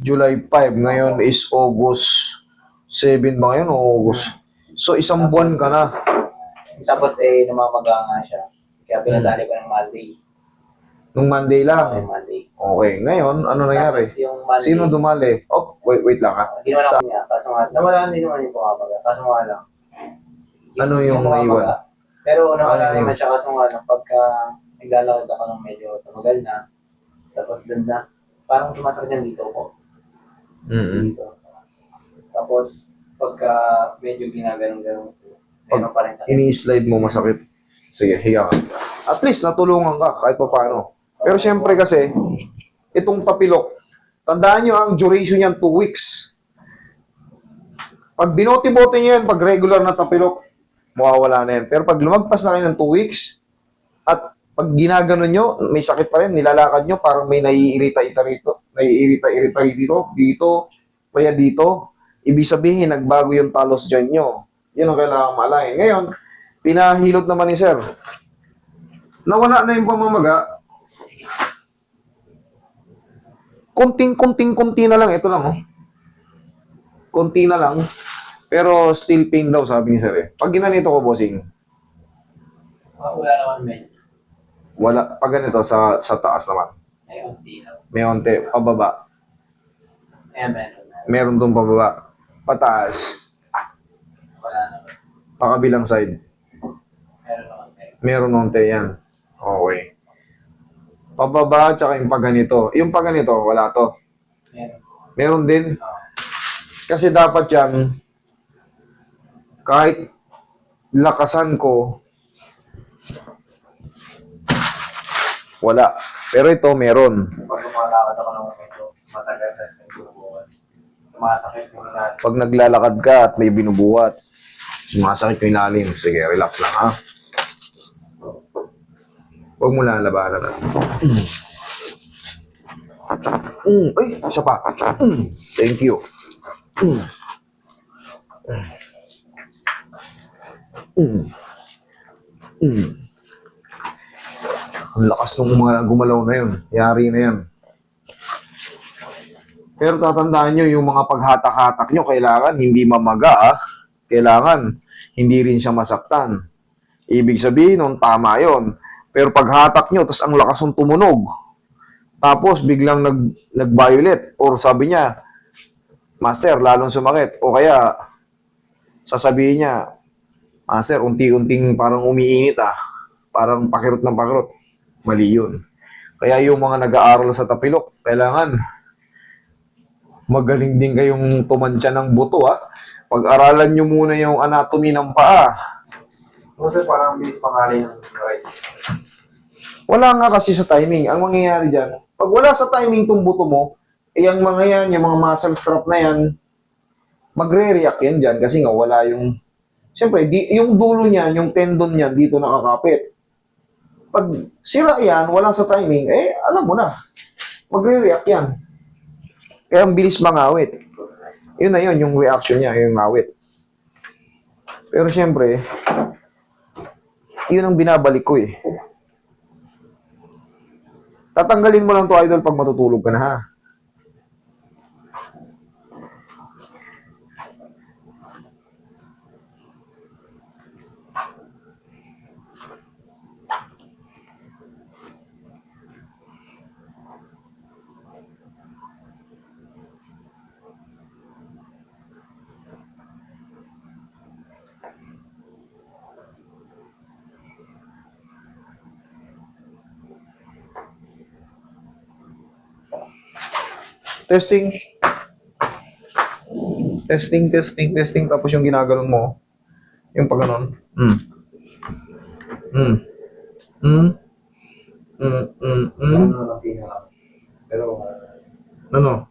July 5, ngayon is August 7 ba ngayon o August? So, isang buwan ka na. Tapos namamaga nga siya. Kaya pinadali ko ng Monday. Nung Monday Okay, lang. Monday. Okay, ngayon, ano nangyari? Tapos yung Monday. Sino dumali? Oh, wait lang ha. Hindi naman ako niya. Kaso nga, nawala din naman yung pumamaga. Kaso nga lang. Ano yung naiwan? Pero nawala Ano naman yun? siya. Kaso nga lang, pagka naglalakad ako ng medyo tumagal na. Tapos dun na. Parang sumasakit yan dito ko. Dito. Tapos, pagka medyo ginaganon-ganon ko, meron pa rin sakit. Ini-slide mo, masakit. Sige, higa ka. At least, natulungan ka kahit pa paano. Pero syempre kasi, itong tapilok, tandaan nyo, ang duration niyan 2 weeks. Pag binote-bote nyo yan, pag regular na tapilok, mawawala na yan. Pero pag lumagpas na kayo ng 2 weeks, at pag ginaganon nyo, may sakit pa rin, nilalakad nyo, parang may naiirita-irita dito, kaya dito, ibig sabihin, nagbago yung talos dyan nyo. Yun ang kailangan maalahin. Ngayon, pinahilot naman ni Sir. Nawala na yung pamamaga. Kunti na lang. Ito lang, oh. Kunti na lang. Pero still pain daw, sabi ni Sir eh. Pag ginanito ko, bossing, Wala naman medyo. wala. Pag ganito, sa taas naman. Ay, unti lang. May onte, pababa. Meron. Meron tong pababa. Pataas. Wala naman. Pakabilang side. Meron naman tayo. Meron onte yan. Okay. Pababa, tsaka yung pag ganito. Yung pag ganito, wala to. Meron. Meron din. Kasi dapat yan, kahit lakasan ko, wala. Pero ito, meron. Pag lumalakad ako ng medyo matagal, tapos may bubuhat. Sumasakit mo na. Pag naglalakad ka at may binubuhat, sumasakit yung ilalim. Sige, relax lang ha. Huwag mo lalabanan. Ay, isa pa. Thank you. Ang lakas ng mga gumalaw na yun. Yari na yan. Pero tatandaan nyo, yung mga paghatak-hatak nyo, kailangan hindi mamaga, ah. Kailangan hindi rin siya masaktan. Ibig sabihin nun, tama yon. Pero paghatak nyo, tapos ang lakas ng tumunog, tapos biglang nag-violet, or sabi niya, Master, lalong sumakit. O kaya, sasabihin niya, Master, unti-unting parang umiinit ah. Parang pakirot ng pakirot. Mali yun. Kaya yung mga nag-aaral sa tapilok, kailangan magaling din kayong tumansya ng buto ah. Pag-aralan nyo muna yung anatomy ng paa. Kasi parang bilis pangalan ng right. Wala nga kasi sa timing. Ang mangyayari dyan, pag wala sa timing tong buto mo, yung mga yan, yung mga muscle strap na yan, magre-react yan dyan kasi nga wala yung... Siyempre, yung dulo niyan, yung tendon niyan, dito nakakapit. Pag sira yan, wala sa timing, eh, alam mo na. Magre-react yan. Kaya ang bilis mangawit. Yun na yun, yung reaction niya, yung ngawit. Pero siyempre, yun ang binabalik ko eh. Tatanggalin mo lang to idol pag matutulog ka na ha. Testing. Testing. Tapos yung ginaganon mo. Yung pag ganon. Pero, Ano?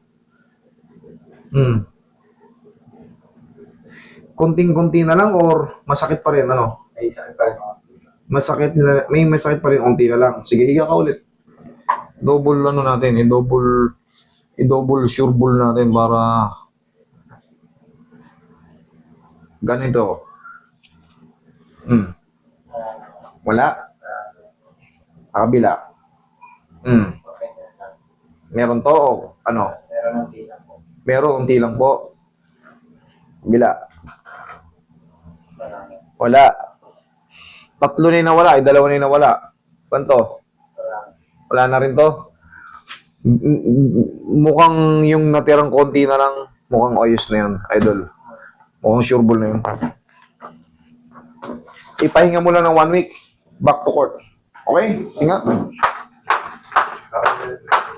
Konting-konti na lang or masakit pa rin, ano? ay sakit pa rin ako. May masakit pa rin, unti na lang. Sige, higa ka ulit. Double ano natin, i-double sure ball natin para ganito. Wala. Kabila. Okay. Meron to o ano? Meron ng tila. Meron, unti lang po. Bila. Marami. Wala. 3 na yung nawala, 2 na yung nawala. Kanto? Marami. Wala na rin to. Mukhang yung natirang konti na lang, mukhang ayos na yun, idol. Mukhang sureball na yun. Ipahinga mo lang ng 1 week. Back to court. Okay? Hinga.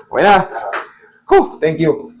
Okay na. Thank you.